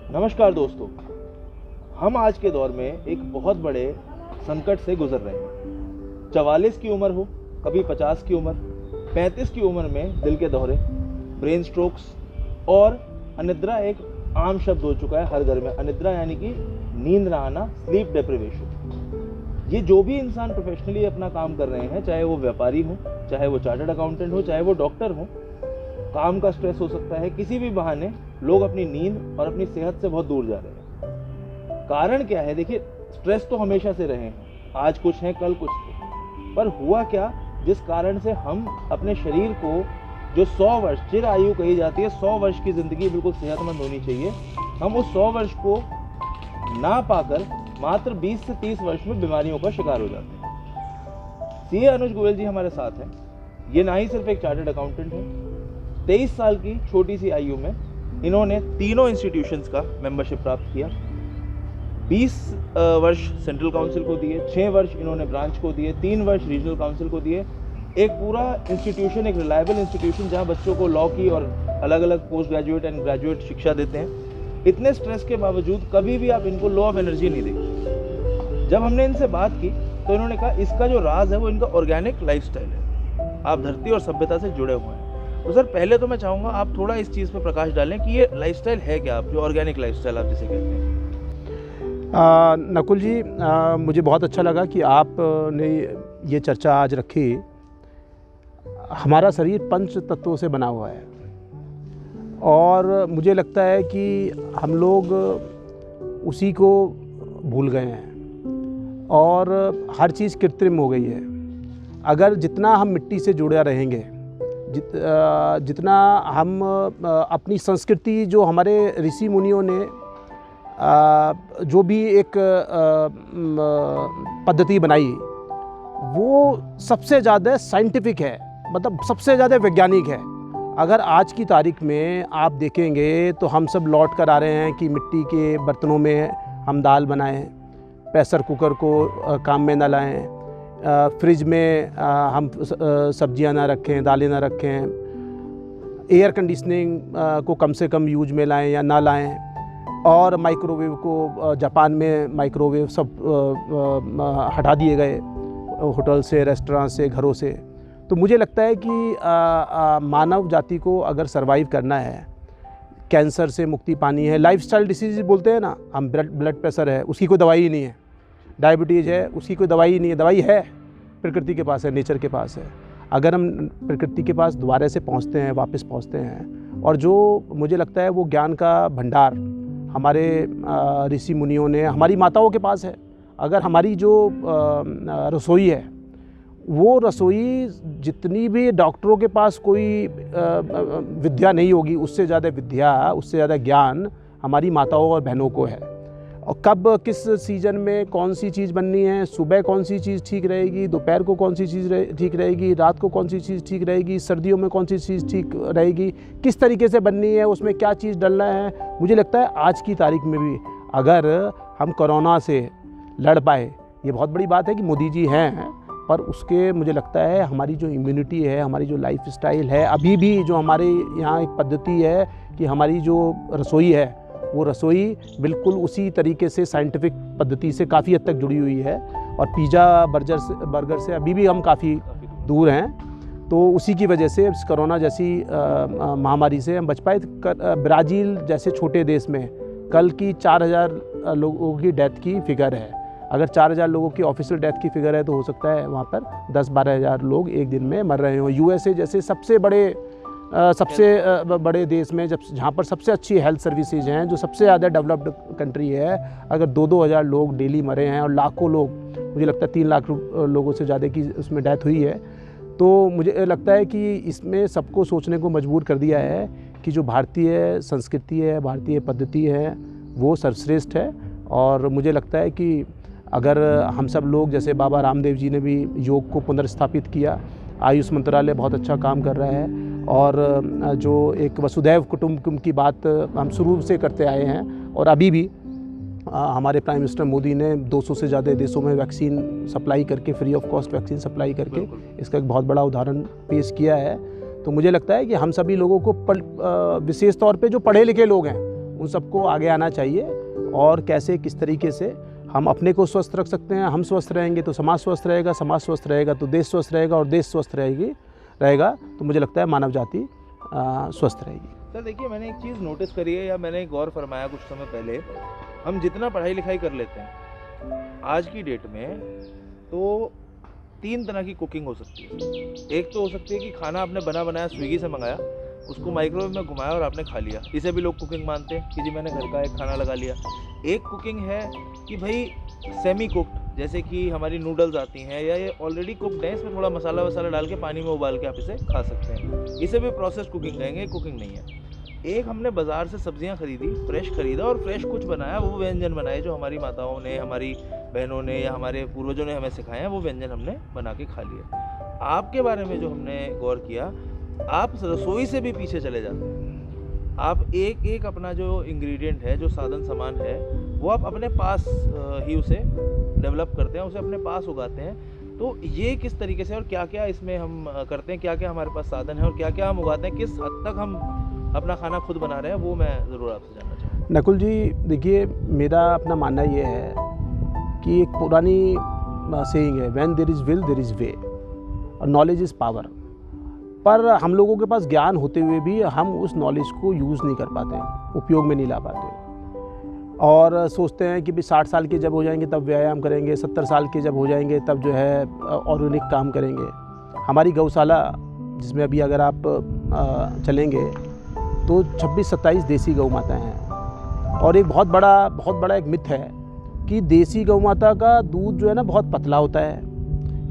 नमस्कार दोस्तों, हम आज के दौर में एक बहुत बड़े संकट से गुजर रहे हैं। 44 की उम्र हो, कभी 50 की उम्र, 35 की उम्र में दिल के दौरे, ब्रेन स्ट्रोक्स और अनिद्रा एक आम शब्द हो चुका है हर घर में। अनिद्रा यानी कि नींद ना आना, स्लीप डेप्रिवेशन। ये जो भी इंसान प्रोफेशनली अपना काम कर रहे हैं, चाहे वो व्यापारी हो, चाहे वो चार्टर्ड अकाउंटेंट हो, चाहे वो डॉक्टर हो, काम का स्ट्रेस हो सकता है। किसी भी बहाने लोग अपनी नींद और अपनी सेहत से बहुत दूर जा रहे हैं। कारण क्या है? देखिए, स्ट्रेस तो हमेशा से रहे हैं, आज कुछ है कल कुछ थे, पर हुआ क्या जिस कारण से हम अपने शरीर को, जो 100 वर्ष चिर आयु कही जाती है, 100 वर्ष की जिंदगी बिल्कुल सेहतमंद होनी चाहिए, हम उस 100 वर्ष को ना पाकर मात्र 20 से 30 वर्ष में बीमारियों का शिकार हो जाते हैं। सीए अनुज गोयल जी हमारे साथ हैं। ये ना ही सिर्फ एक चार्टर्ड अकाउंटेंट है, 23 साल की छोटी सी आयु में इन्होंने तीनों इंस्टीट्यूशंस का मेंबरशिप प्राप्त किया। 20 वर्ष सेंट्रल काउंसिल को दिए, 6 वर्ष इन्होंने ब्रांच को दिए, 3 वर्ष रीजनल काउंसिल को दिए। एक पूरा इंस्टीट्यूशन, एक रिलायबल इंस्टीट्यूशन जहां बच्चों को लॉ की और अलग अलग पोस्ट ग्रेजुएट एंड ग्रेजुएट शिक्षा देते हैं। इतने स्ट्रेस के बावजूद कभी भी आप इनको लो ऑफ एनर्जी नहीं देखते। जब हमने इनसे बात की तो इन्होंने कहा इसका जो राज है वो इनका ऑर्गेनिक लाइफस्टाइल है। आप धरती और सभ्यता से जुड़े हुए हैं। तो सर, पहले तो मैं चाहूँगा आप थोड़ा इस चीज़ पे प्रकाश डालें कि ये लाइफस्टाइल है क्या, आप जो ऑर्गेनिक लाइफस्टाइल आप जिसे कहते हैं। नकुल जी, मुझे बहुत अच्छा लगा कि आपने ये चर्चा आज रखी। हमारा शरीर पंच तत्वों से बना हुआ है और मुझे लगता है कि हम लोग उसी को भूल गए हैं और हर चीज़ कृत्रिम हो गई है। अगर जितना हम मिट्टी से जुड़े रहेंगे, जितना हम अपनी संस्कृति, जो हमारे ऋषि मुनियों ने जो भी एक पद्धति बनाई, वो सबसे ज़्यादा साइंटिफिक है, मतलब सबसे ज़्यादा वैज्ञानिक है। अगर आज की तारीख में आप देखेंगे तो हम सब लौट कर आ रहे हैं कि मिट्टी के बर्तनों में हम दाल बनाएं, प्रेशर कुकर को काम में न लाएं, फ्रिज में हम सब्जियां ना रखें, दालें ना रखें, एयर कंडीशनिंग को कम से कम यूज में लाएं या ना लाएं, और माइक्रोवेव को, जापान में माइक्रोवेव सब हटा दिए गए होटल से, रेस्टोरेंट से, घरों से। तो मुझे लगता है कि मानव जाति को अगर सरवाइव करना है, कैंसर से मुक्ति पानी है, लाइफस्टाइल डिसीज बोलते हैं ना हम, ब्लड प्रेशर है उसकी कोई दवाई ही नहीं है, डायबिटीज़ है उसकी कोई दवाई ही नहीं है। दवाई है प्रकृति के पास है, नेचर के पास है। अगर हम प्रकृति के पास दोबारा से पहुंचते हैं, वापस पहुंचते हैं, और जो मुझे लगता है वो ज्ञान का भंडार हमारे ऋषि मुनियों ने, हमारी माताओं के पास है। अगर हमारी जो रसोई है, वो रसोई जितनी भी डॉक्टरों के पास कोई विद्या नहीं होगी, उससे ज़्यादा विद्या, उससे ज़्यादा ज्ञान हमारी माताओं और बहनों को है। और कब किस सीज़न में कौन सी चीज़ बननी है, सुबह कौन सी चीज़ ठीक रहेगी, दोपहर को कौन सी चीज़ ठीक रहेगी, रात को कौन सी चीज़ ठीक रहेगी, सर्दियों में कौन सी चीज़ ठीक रहेगी, किस तरीके से बननी है, उसमें क्या चीज़ डलना है। मुझे लगता है आज की तारीख में भी अगर हम कोरोना से लड़ पाए, ये बहुत बड़ी बात है कि मोदी जी हैं, पर उसके मुझे लगता है हमारी जो इम्यूनिटी है, हमारी जो लाइफ स्टाइल है, अभी भी जो हमारे यहाँ एक पद्धति है कि हमारी जो रसोई है, वो रसोई बिल्कुल उसी तरीके से साइंटिफिक पद्धति से काफ़ी हद तक जुड़ी हुई है। और पिज़्ज़ा बर्गर से अभी भी हम काफ़ी दूर हैं। तो उसी की वजह से कोरोना जैसी महामारी से हम बच पाए। ब्राज़ील जैसे छोटे देश में कल की 4000 लोगों की डेथ की फिगर है। अगर 4000 लोगों की ऑफिशियल डेथ की फिगर है तो हो सकता है वहाँ पर 10-12 हज़ार लोग एक दिन में मर रहे हों। यूएसए जैसे सबसे बड़े देश में, जहाँ पर सबसे अच्छी हेल्थ सर्विसेज हैं, जो सबसे ज़्यादा डेवलप्ड कंट्री है, अगर 2-2 हज़ार लोग डेली मरे हैं और लाखों लोग, मुझे लगता है 3 लाख लोगों से ज़्यादा की उसमें डेथ हुई है, तो मुझे लगता है कि इसमें सबको सोचने को मजबूर कर दिया है कि जो भारतीय संस्कृति है, भारतीय पद्धति है, वो सर्वश्रेष्ठ है। और मुझे लगता है कि अगर हम सब लोग, जैसे बाबा रामदेव जी ने भी योग को पुनर्स्थापित किया, आयुष मंत्रालय बहुत अच्छा काम कर रहा है, और जो एक वसुधैव कुटुंबकम की बात हम शुरू से करते आए हैं, और अभी भी हमारे प्राइम मिनिस्टर मोदी ने 200 से ज़्यादा देशों में वैक्सीन सप्लाई करके, free of cost vaccine supply करके इसका एक बहुत बड़ा उदाहरण पेश किया है। तो मुझे लगता है कि हम सभी लोगों को विशेष तौर पे जो पढ़े लिखे लोग हैं उन सबको आगे आना चाहिए और कैसे किस तरीके से हम अपने को स्वस्थ रख सकते हैं। हम स्वस्थ रहेंगे तो समाज स्वस्थ रहेगा, समाज स्वस्थ रहेगा तो देश स्वस्थ रहेगा, और देश स्वस्थ रहेगा तो मुझे लगता है मानव जाति स्वस्थ रहेगी। सर देखिए, मैंने एक चीज़ नोटिस करी है या मैंने गौर फरमाया कुछ समय पहले, हम जितना पढ़ाई लिखाई कर लेते हैं आज की डेट में, तो 3 तरह की कुकिंग हो सकती है। एक तो हो सकती है कि खाना आपने बना बनाया स्विगी से मंगाया, उसको माइक्रोवेव में घुमाया और आपने खा लिया, इसे भी लोग कुकिंग मानते हैं कि जी मैंने घर का एक खाना लगा लिया। एक कुकिंग है कि भाई सेमी कुक्ड, जैसे कि हमारी नूडल्स आती हैं या ये ऑलरेडी कुक्ड है, इसमें थोड़ा मसाला वसाला डाल के पानी में उबाल के आप इसे खा सकते हैं, इसे भी प्रोसेस कुकिंग कहेंगे, कुकिंग नहीं है। एक हमने बाज़ार से सब्जियां खरीदी, फ्रेश खरीदा और फ्रेश कुछ बनाया, वो व्यंजन बनाए जो हमारी माताओं ने, हमारी बहनों ने या हमारे पूर्वजों ने हमें सिखाए हैं, वो व्यंजन हमने बना के खा लिए। आपके बारे में जो हमने गौर किया, आप रसोई से भी पीछे चले जाते हैं। आप एक एक अपना जो इंग्रेडिएंट है, जो साधन सामान है, वो आप अपने पास ही उसे डेवलप करते हैं, उसे अपने पास उगाते हैं। तो ये किस तरीके से और क्या क्या इसमें हम करते हैं, क्या क्या हमारे पास साधन है और क्या क्या हम उगाते हैं, किस हद तक हम अपना खाना खुद बना रहे हैं, वो मैं ज़रूर आपसे जानना चाहूँगा। नकुल जी देखिए, मेरा अपना मानना ये है कि एक पुरानी सेइंग है, when there is will there is way, और नॉलेज इज़ पावर। पर हम लोगों के पास ज्ञान होते हुए भी हम उस नॉलेज को यूज़ नहीं कर पाते, उपयोग में नहीं ला पाते, और सोचते हैं कि भी 60 साल के जब हो जाएंगे तब व्यायाम करेंगे, 70 साल के जब हो जाएंगे तब जो है ऑर्गेनिक काम करेंगे। हमारी गौशाला जिसमें अभी अगर आप चलेंगे तो 26-27 देसी गौ माता हैं, और एक बहुत बड़ा एक मिथ है कि देसी गौ माता का दूध जो है ना बहुत पतला होता है,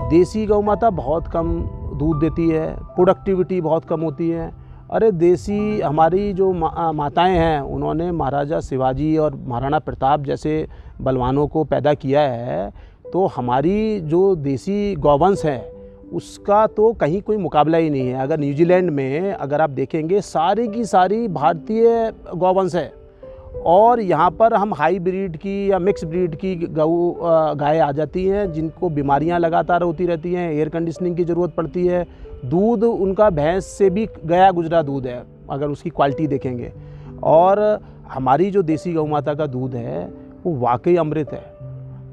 देसी गौ माता बहुत कम दूध देती है, प्रोडक्टिविटी बहुत कम होती है। अरे देसी हमारी जो माताएं हैं, उन्होंने महाराजा शिवाजी और महाराणा प्रताप जैसे बलवानों को पैदा किया है, तो हमारी जो देसी गौवंश है उसका तो कहीं कोई मुकाबला ही नहीं है। अगर न्यूजीलैंड में अगर आप देखेंगे, सारी की सारी भारतीय गौवंश है, और यहाँ पर हम हाई ब्रीड की या मिक्स ब्रीड की गाय आ जाती हैं, जिनको बीमारियाँ लगातार होती रहती हैं, एयर कंडीशनिंग की ज़रूरत पड़ती है। दूध उनका भैंस से भी गया गुजरा दूध है अगर उसकी क्वालिटी देखेंगे, और हमारी जो देसी गौ माता का दूध है वो वाकई अमृत है।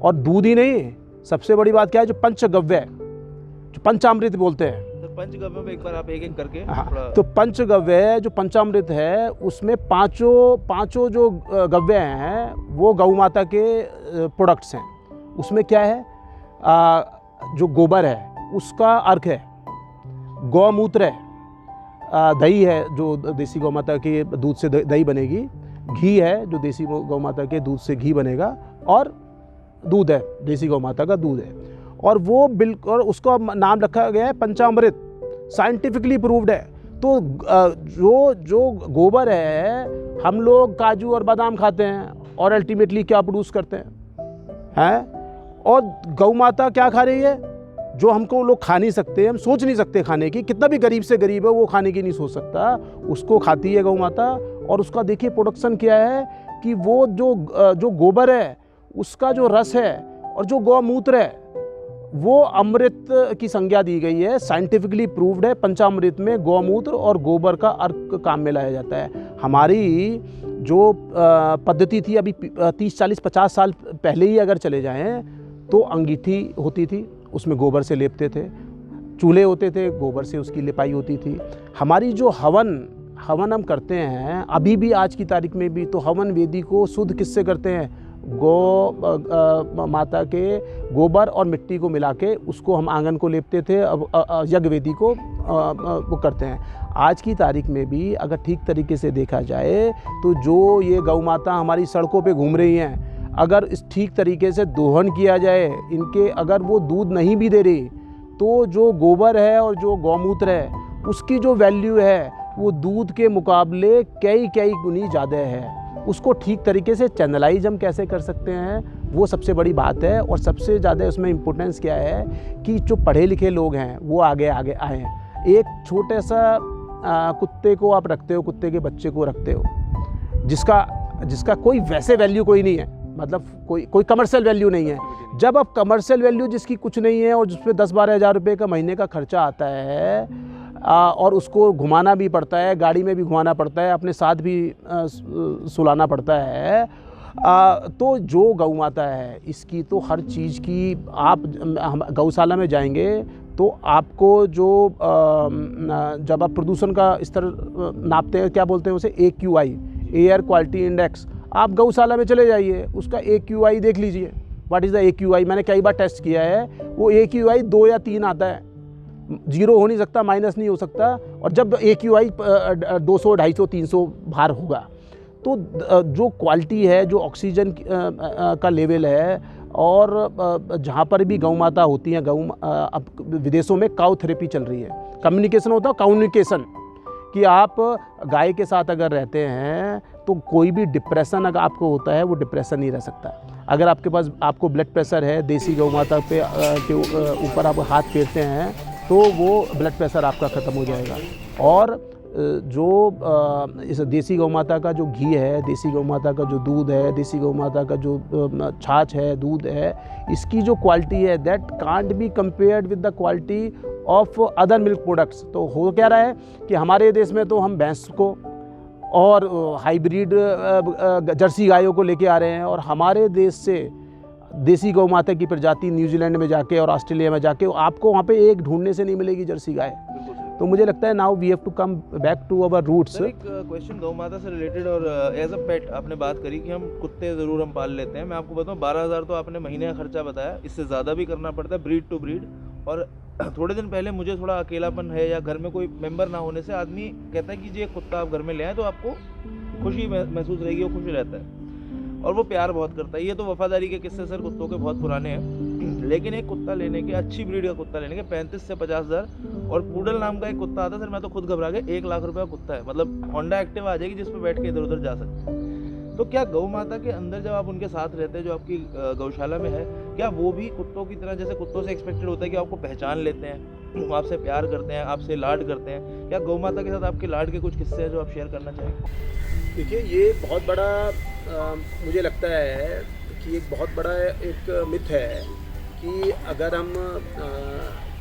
और दूध ही नहीं, सबसे बड़ी बात क्या है, जो पंचगव्य है, जो पंचामृत बोलते हैं, पंचगव्य में एक बार आप एक एक करके तो पंचगव्य जो पंचामृत है, उसमें पांचों जो गव्य हैं वो गौ माता के प्रोडक्ट्स हैं। उसमें क्या है, जो गोबर है उसका अर्क है, गौमूत्र है, दही है जो देसी गौ माता के दूध से दही बनेगी, घी है जो देसी गौ माता के दूध से घी बनेगा, और दूध है देसी गौ माता का दूध है, और वो बिल्कुल उसका नाम रखा गया है पंचामृत, साइंटिफिकली प्रूव्ड है। तो जो गोबर है, हम लोग काजू और बादाम खाते हैं और अल्टीमेटली क्या प्रोड्यूस करते हैं, और गौ माता क्या खा रही है, जो हमको लोग खा नहीं सकते, हम सोच नहीं सकते खाने की, कितना भी गरीब से गरीब है वो खाने की नहीं सोच सकता, उसको खाती है गौ माता। और उसका देखिए प्रोडक्शन क्या है कि वो जो गोबर है उसका जो रस है और जो गौमूत्र है वो अमृत की संज्ञा दी गई है, साइंटिफिकली प्रूव्ड है। पंचामृत में गौमूत्र और गोबर का अर्क काम में लाया जाता है। हमारी जो पद्धति थी अभी 30-40-50 साल पहले ही अगर चले जाएं तो अंगीठी होती थी, उसमें गोबर से लेपते थे, चूल्हे होते थे, गोबर से उसकी लिपाई होती थी। हमारी जो हवन हम करते हैं अभी भी, आज की तारीख में भी, तो हवन वेदी को शुद्ध किससे करते हैं, गौ माता के गोबर और मिट्टी को मिला के उसको हम आंगन को लेपते थे, अब यज्ञ वेदी को वो करते हैं। आज की तारीख में भी अगर ठीक तरीके से देखा जाए तो जो ये गौ माता हमारी सड़कों पे घूम रही हैं, अगर इस ठीक तरीके से दोहन किया जाए इनके, अगर वो दूध नहीं भी दे रही तो जो गोबर है और जो गौमूत्र है उसकी जो वैल्यू है वो दूध के मुकाबले कई गुनी ज़्यादा है। उसको ठीक तरीके से चैनलाइज हम कैसे कर सकते हैं, वो सबसे बड़ी बात है। और सबसे ज़्यादा उसमें इम्पोर्टेंस क्या है कि जो पढ़े लिखे लोग हैं वो आगे आए हैं। एक छोटे सा कुत्ते को आप रखते हो, कुत्ते के बच्चे को रखते हो, जिसका कोई वैसे वैल्यू कोई नहीं है, मतलब कोई कमर्शियल वैल्यू नहीं है। जब आप कमर्शियल वैल्यू जिसकी कुछ नहीं है और जिस पे 10-12 हज़ार रुपये का महीने का खर्चा आता है, और उसको घुमाना भी पड़ता है, गाड़ी में भी घुमाना पड़ता है, अपने साथ भी सुलाना पड़ता है। तो जो गौ माता है इसकी तो हर चीज़ की, आप गौशाला में जाएंगे तो आपको जो जब आप प्रदूषण का स्तर नापते हैं, क्या बोलते हैं उसे, AQI, एयर क्वालिटी इंडेक्स, आप गौशाला में चले जाइए, उसका AQI देख लीजिए। What is the AQI? मैंने कई बार टेस्ट किया है, वो AQI 2 या 3 आता है, 0 हो नहीं सकता, माइनस नहीं हो सकता। और जब AQI 200, 250, 300 बाहर होगा तो जो क्वालिटी है, जो ऑक्सीजन का लेवल है, और जहाँ पर भी गौ माता होती हैं, अब विदेशों में काउ थेरेपी चल रही है, कम्युनिकेशन होता है, कम्युनिकेशन, कि आप गाय के साथ अगर रहते हैं तो कोई भी डिप्रेशन अगर आपको होता है वो डिप्रेशन नहीं रह सकता। अगर आपके पास, आपको ब्लड प्रेशर है, देसी गौ माता के ऊपर आप हाथ फेरते हैं तो वो ब्लड प्रेशर आपका ख़त्म हो जाएगा। और जो इस देसी गौ माता का जो घी है, देसी गौ माता का जो दूध है, देसी गौ माता का जो छाछ है, दूध है, इसकी जो क्वालिटी है that can't be compared with the quality of other milk products. तो हो क्या रहा है कि हमारे देश में तो हम भैंस को और हाइब्रिड जर्सी गायों को लेके आ रहे हैं, और हमारे देश से देसी गौ माता की प्रजाति न्यूजीलैंड में जाके और ऑस्ट्रेलिया में जाके आपको वहाँ पे एक ढूंढने से नहीं मिलेगी जर्सी गाय। तो मुझे लगता है now we have to come back to our roots. एक क्वेश्चन गौ माता से रिलेटेड, और एज अ पेट आपने बात करी कि हम कुत्ते ज़रूर हम पाल लेते हैं। मैं आपको बताऊं, 12,000 तो आपने महीने का खर्चा बताया, इससे ज़्यादा भी करना पड़ता है ब्रीड टू ब्रीड। और थोड़े दिन पहले मुझे थोड़ा अकेलापन है या घर में कोई मेंबर ना होने से आदमी कहता है कि ये कुत्ता आप घर में ले आए तो आपको खुशी महसूस रहेगी, वो खुश रहता है और वो प्यार बहुत करता है। ये तो वफादारी के किस्से सर कुत्तों के बहुत पुराने हैं, लेकिन एक कुत्ता लेने के, अच्छी ब्रीड का कुत्ता लेने के 35 से 50,000। और पूडल नाम का एक कुत्ता आता है सर, मैं तो खुद घबरा गया, 1 लाख रुपये का कुत्ता है, मतलब होंडा एक्टिवा आ जाएगी जिसपे बैठ के इधर उधर जा सकते हैं। तो क्या गौ माता के अंदर जब आप उनके साथ रहते हैं, जो आपकी गौशाला में है, क्या वो भी कुत्तों की तरह, जैसे कुत्तों से एक्सपेक्टेड होता है कि आपको पहचान लेते हैं, वो आपसे प्यार करते हैं, आपसे लाड करते हैं, क्या गौ माता के साथ आपके लाड के कुछ किस्से हैं जो आप शेयर करना चाहेंगे? देखिए, ये बहुत बड़ा मुझे लगता है कि एक बहुत बड़ा एक मिथ है कि अगर हम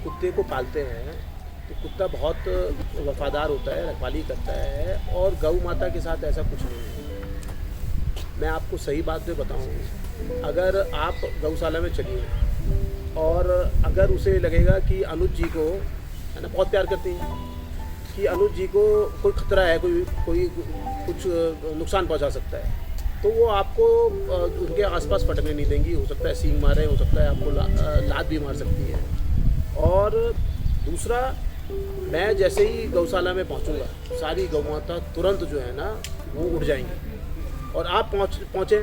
कुत्ते को पालते हैं तो कुत्ता बहुत वफादार होता है, रखवाली करता है, और गौ माता के साथ ऐसा कुछ नहीं है। मैं आपको सही बात में बताऊं, अगर आप गौशाला में चलिए और अगर उसे लगेगा कि अनुज जी को, है ना, बहुत प्यार करती हैं, कि अनुज जी को कोई खतरा है, कोई कुछ नुकसान पहुंचा सकता है, तो वो आपको उनके आसपास फटकने नहीं देंगी। हो सकता है सींग मारे, हो सकता है आपको लात भी मार सकती है। और दूसरा, मैं जैसे ही गौशाला में पहुंचूंगा, सारी गौ माता तुरंत जो है ना वो उड़ जाएंगी, और आप पहुँचें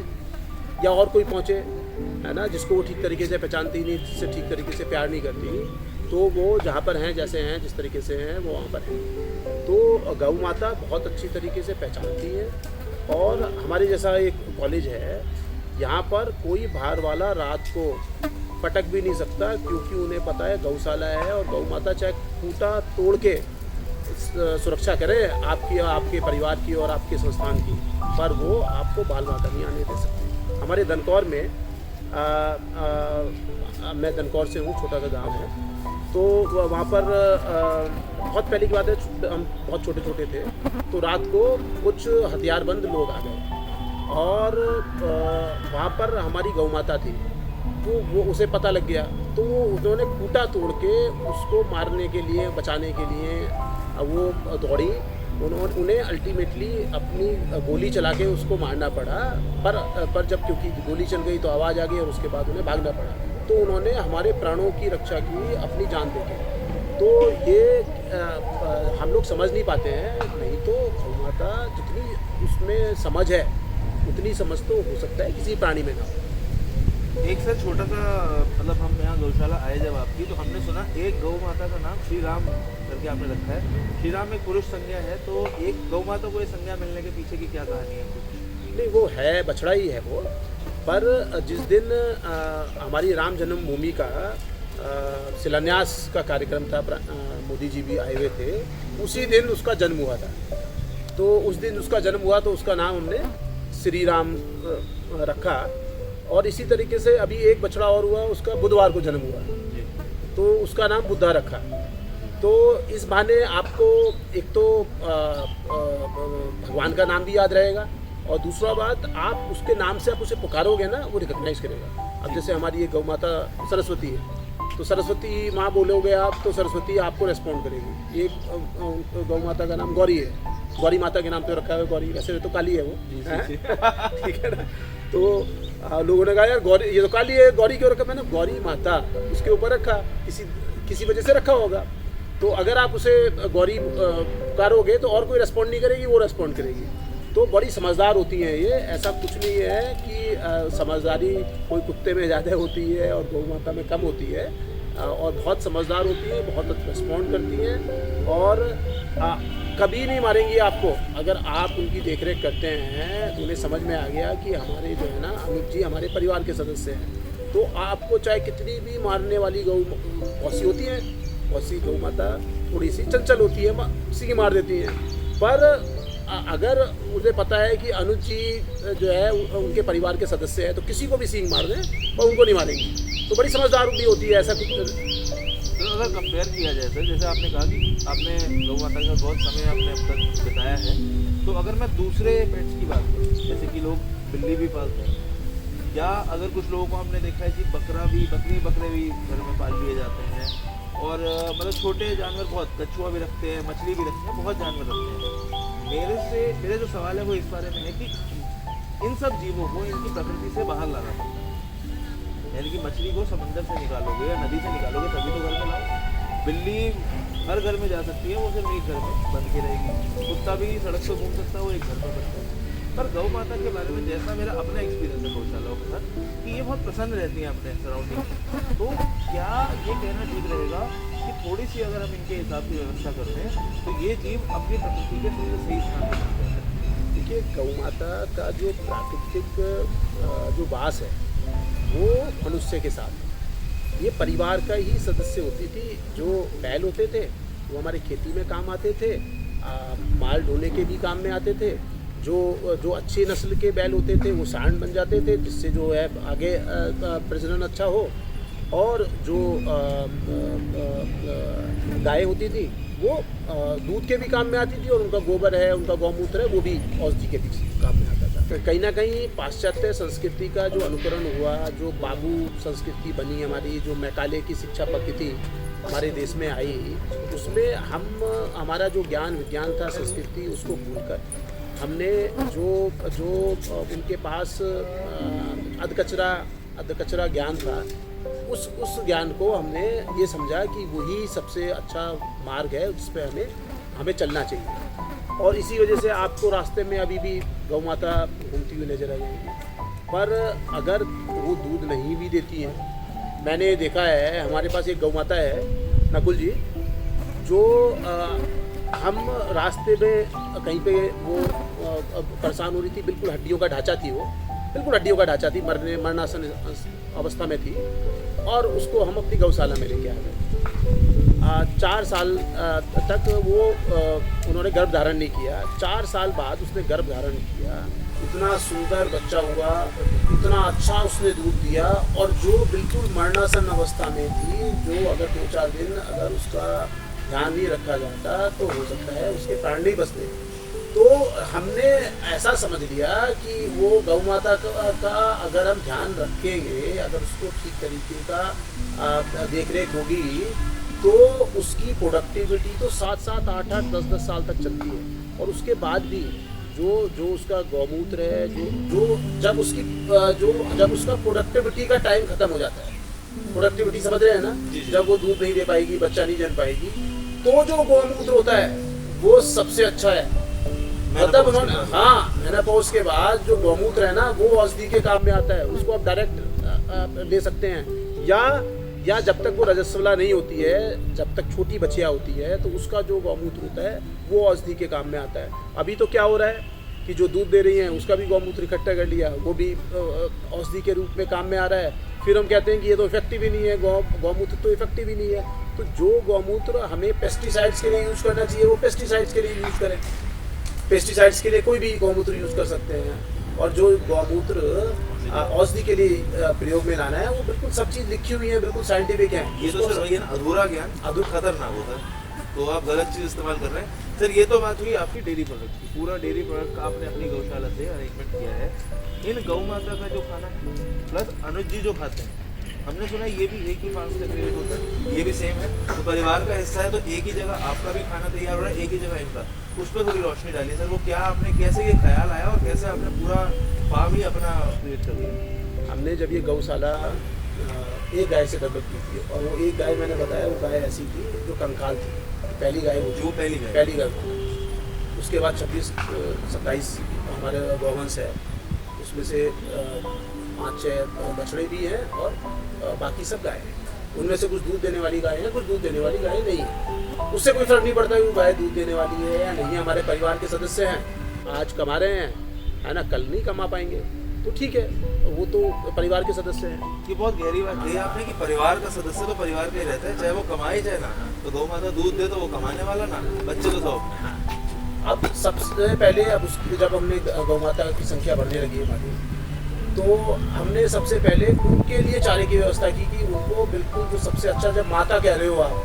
या और कोई पहुँचे, है ना, जिसको वो ठीक तरीके से पहचानती नहीं, जिससे ठीक तरीके से प्यार नहीं करती, तो वो जहाँ पर हैं, जैसे हैं, जिस तरीके से हैं, वो वहाँ पर हैं। तो गौ माता बहुत अच्छी तरीके से पहचानती है। और हमारे जैसा एक कॉलेज है, यहाँ पर कोई बाहर वाला रात को पटक भी नहीं सकता, क्योंकि उन्हें पता है गौशाला है, और गौ माता चाहे खूंटा तोड़ के सुरक्षा करे आपकी, आपके परिवार की और आपके संस्थान की, पर वो आपको बाल माता नहीं आने दे सकती। हमारे दनकौर में मैं दनकौर से हूँ, छोटा सा गांव है, तो वहाँ पर बहुत पहले की बात है, हम बहुत छोटे छोटे थे, तो रात को कुछ हथियारबंद लोग आ गए और वहाँ पर हमारी गौ माता थी, तो वो उसे पता लग गया, तो वो उन्होंने खूंटा तोड़ के उसको मारने के लिए, बचाने के लिए वो दौड़ी। उन्हें अल्टीमेटली अपनी गोली चला के उसको मारना पड़ा, पर जब क्योंकि गोली चल गई तो आवाज़ आ गई और उसके बाद उन्हें भागना पड़ा, तो उन्होंने हमारे प्राणों की रक्षा की अपनी जान देके। तो ये हम लोग समझ नहीं पाते हैं, नहीं तो गौ माता जितनी उसमें समझ है उतनी समझ तो हो सकता है किसी प्राणी में ना हो। एक सर छोटा सा, मतलब हम यहाँ गौशाला आए जब आपकी, तो हमने सुना एक गौ माता का नाम श्री राम करके आपने रखा है। श्री राम एक पुरुष संज्ञा है, तो एक गौ माता को ये संज्ञा मिलने के पीछे की क्या कहानी है? नहीं, वो है बछड़ा ही है वो, पर जिस दिन हमारी राम जन्मभूमि का शिलान्यास का कार्यक्रम था, मोदी जी भी आए हुए थे, उसी दिन उसका जन्म हुआ था। तो उस दिन उसका जन्म हुआ तो उसका नाम हमने श्री राम रखा। और इसी तरीके से अभी एक बछड़ा और हुआ, उसका बुधवार को जन्म हुआ, तो उसका नाम बुद्धा रखा। तो इस बहाने आपको एक तो भगवान का नाम भी याद रहेगा, और दूसरा बात, आप उसके नाम से आप उसे पुकारोगे ना, वो रिकॉग्नाइज करेगा। अब जैसे हमारी ये गौ माता सरस्वती है, तो सरस्वती माँ बोलोगे आप तो सरस्वती आपको रेस्पॉन्ड करेगी। एक गौ माता का नाम गौरी है, गौरी माता के नाम पे रखा है गौरी, वैसे तो काली है वो, ठीक है ना। तो लोगों ने कहा यार गौरी, ये तो काली है, गौरी क्यों रखा? मैंने गौरी माता उसके ऊपर रखा, किसी वजह से रखा होगा। तो अगर आप उसे गौरी पुकारोगे तो और कोई रेस्पॉन्ड नहीं करेगी, वो रेस्पॉन्ड करेगी। तो बड़ी समझदार होती हैं ये, ऐसा कुछ नहीं है कि समझदारी कोई कुत्ते में ज़्यादा होती है और गौ माता में कम होती है, और बहुत समझदार होती है, बहुत रेस्पॉन्ड करती हैं, और कभी नहीं मारेंगी आपको। अगर आप उनकी देखरेख करते हैं तो उन्हें समझ में आ गया कि हमारे जो है ना अमित जी हमारे परिवार के सदस्य हैं, तो आपको चाहे कितनी भी मारने वाली गौ औसी होती है, औसी गौ माता थोड़ी सी चंचल होती है, सींग मार देती हैं, पर अगर मुझे पता है कि अनुज जी जो है उनके परिवार के सदस्य हैं, तो किसी को भी सींग मार दें पर उनको नहीं मारेंगी। तो बड़ी समझदार भी होती है, ऐसा कुछ। तो अगर कंपेयर किया जाए सर, जैसे आपने कहा कि आपने गौ माता का बहुत समय आपने अब तक बिताया है, तो अगर मैं दूसरे पेट्स की बात करूँ, जैसे कि लोग बिल्ली भी पालते हैं, या अगर कुछ लोगों को हमने देखा है कि बकरे भी घर में पाल लिए जाते हैं, और मतलब छोटे जानवर बहुत, कछुआ भी रखते हैं, मछली भी रखते हैं, बहुत जानवर रखते हैं। मेरे जो सवाल है वो इस बारे में है कि इन सब जीवों को इनकी प्रकृति से बाहर लाना पड़ता है, यानी कि मछली को समंदर से निकालोगे या नदी से निकालोगे तभी तो घर में लाओ। बिल्ली हर घर में जा सकती है, वो सिर्फ एक घर में बंद के रहेगी। कुत्ता भी सड़क पर घूम सकता है, वो एक घर में बंद है। पर गौ माता के बारे में जैसा मेरा अपना एक्सपीरियंस है गौशालाओं के साथ, कि ये बहुत प्रसन्न रहती हैं अपने सराउंडिंग में, तो क्या ये कहना ठीक रहेगा कि थोड़ी सी अगर हम इनके हिसाब की व्यवस्था करते हैं तो ये जीव अपनी प्रकृति के सही स्थान पर पहुंच जाते हैं? देखिए, गौ माता का जो प्राकृतिक जो वास है वो मनुष्य के साथ, ये परिवार का ही सदस्य होती थी। जो बैल होते थे वो हमारे खेती में काम आते थे, माल ढोने के भी काम में आते थे। जो अच्छी नस्ल के बैल होते थे वो सांड बन जाते थे, जिससे जो है आगे प्रजनन अच्छा हो। और जो गाय होती थी वो दूध के भी काम में आती थी, और उनका गोबर है, उनका गौमूत्र है, वो भी औषधि के भी काम में आता था। कहीं ना कहीं पाश्चात्य संस्कृति का जो अनुकरण हुआ, जो बाबू संस्कृति बनी हमारी, जो मैकाले की शिक्षा पद्धति हमारे देश में आई, उसमें हमारा जो ज्ञान विज्ञान था, संस्कृति, उसको भूलकर हमने जो उनके पास अधकचरा ज्ञान था, उस ज्ञान को हमने ये समझा कि वही सबसे अच्छा मार्ग है, जिस पे हमें चलना चाहिए। और इसी वजह से आपको रास्ते में अभी भी गौ माता घूमती हुई नजर आ जाएगी। पर अगर वो दूध नहीं भी देती हैं, मैंने देखा है, हमारे पास एक गौ माता है नकुल जी, जो हम रास्ते में कहीं पे वो परेशान हो रही थी, बिल्कुल हड्डियों का ढांचा थी, वो बिल्कुल हड्डियों का ढांचा थी, मरणासन अवस्था में थी, और उसको हम अपनी गौशाला में लेके आ गए। 4 साल तक वो उन्होंने गर्भ धारण नहीं किया। 4 साल बाद उसने गर्भ धारण किया, इतना सुंदर बच्चा हुआ, इतना अच्छा उसने दूध दिया, और जो बिल्कुल मरणासन अवस्था में थी, जो अगर 2-4 दिन अगर उसका ध्यान नहीं रखा जाता तो हो सकता है उसके प्राण नहीं बचते। तो हमने ऐसा समझ लिया कि वो गौ माता का अगर हम ध्यान रखेंगे, अगर उसको ठीक तरीके का देख रेख होगी, तो उसकी प्रोडक्टिविटी तो 7-7, 8-8, 10-10 साल तक चलती है। और उसके बाद भी जो उसका गौमूत्र है, जब उसका प्रोडक्टिविटी का टाइम खत्म हो जाता है, प्रोडक्टिविटी समझ रहे हैं ना, जब वो दूध नहीं दे पाएगी, बच्चा नहीं जन पाएगी, तो जो गौमूत्र होता है वो सबसे अच्छा है। मतलब उन्होंने मेनोपॉज के बाद जो गौमूत्र है ना, वो औषधि के काम में आता है, उसको आप डायरेक्ट ले सकते हैं, या जब तक वो रजस्वला नहीं होती है, जब तक छोटी बच्चिया होती है, तो उसका जो गौमूत्र होता है वो औषधि के काम में आता है। अभी तो क्या हो रहा है कि जो दूध दे रही हैं उसका भी गौमूत्र इकट्ठा कर लिया, वो भी औषधि के रूप में काम में आ रहा है। फिर हम कहते हैं कि ये तो इफेक्टिव ही नहीं है, गौमूत्र तो इफेक्टिव ही नहीं है। तो जो गौमूत्र हमें पेस्टिसाइड्स के लिए यूज़ करना चाहिए, वो पेस्टिसाइड्स के लिए यूज़ करें। पेस्टिसाइड्स के लिए कोई भी गौमूत्र यूज़ कर सकते हैं, और जो गौमूत्र औषधि के लिए प्रयोग में लाना है, वो बिल्कुल सब चीज़ लिखी हुई है, बिल्कुल साइंटिफिक है। ये तो सर वही है ना, अधूरा ज्ञान खतरनाक होता है। तो आप गलत चीज़ इस्तेमाल कर रहे हैं। सर ये तो बात हुई आपकी डेयरी प्रोडक्ट की, पूरा डेयरी प्रोडक्ट का आपने अपनी गौशाला से अरेंजमेंट किया है। इन गौ माता का जो खाना है प्लस अनुज जी जो खाते हैं, हमने सुना है ये भी एक ही फार्म से क्रिएट होता है, ये भी सेम है, तो परिवार का हिस्सा है, तो एक ही जगह आपका भी खाना तैयार हो रहा है, एक ही जगह इनका, उस पर थोड़ी रोशनी डालिए सर। वो क्या आपने कैसे ये ख्याल आया और कैसे आपने पूरा फार्म ही अपना क्रिएट कर दिया? हमने जब ये गौशाला एक गाय से डेवलप की थी, और वो एक गाय मैंने बताया वो गाय ऐसी थी जो कंकाल थी, पहली गाय वो जो पहली गाय थी। उसके बाद 26-27 हमारे गौवंश है, उसमें से 5-6 बछड़े भी हैं और बाकी सब गाय हैं। उनमें से कुछ दूध देने वाली गाय है, कुछ दूध देने वाली गाय नहीं है। उससे कोई फर्क नहीं पड़ता कि वो गाय दूध देने वाली है या नहीं है, हमारे परिवार के सदस्य हैं, आज कमा रहे हैं, है ना, कल नहीं कमा पाएंगे, तो ठीक है, वो तो परिवार के सदस्य हैं। ये बहुत गहरी बात कही आपने कि परिवार का सदस्य तो परिवार का ही रहता है, चाहे वो कमाए चाहे ना। तो गौ माता दूध दे तो वो कमाने वाला ना, बच्चे तो सब अपने। अब सबसे पहले जब हमने गौ माता की संख्या बढ़ने लगी हमारी, तो हमने सबसे पहले उनके लिए चारे की व्यवस्था की कि उनको बिल्कुल जो सबसे अच्छा, जब माता कह रहे हो आप,